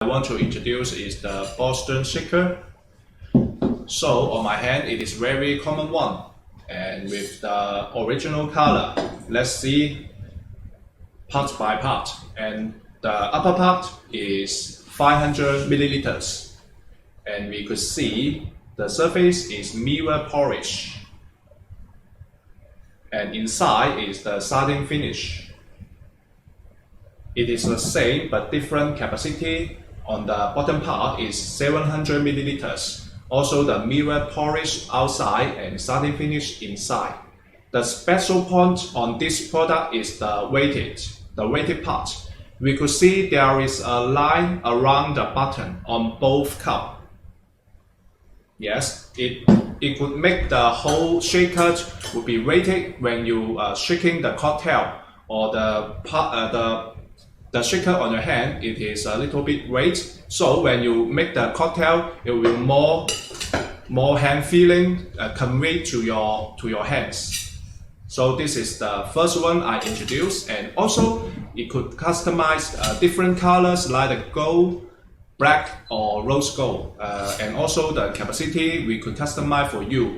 I want to introduce is the Boston shaker. So on my hand, it is very common one, and with the original color. Let's see part by part. And the upper part is 500 milliliters, and we could see the surface is mirror polish, and inside is the satin finish. It is the same but different capacity. On the bottom part is 700 milliliters. Also the mirror polish outside and satin finish inside. The special point on this product is the weighted part. We could see there is a line around the button on both cup. Yes, it could make the whole shaker would be weighted when you are shaking the cocktail, or the shaker on your hand, it is a little bit weight. So when you make the cocktail, it will more hand feeling convey to your hands. So this is the first one I introduced, and also it could customize different colors like the gold, black or rose gold, and also the capacity we could customize for you.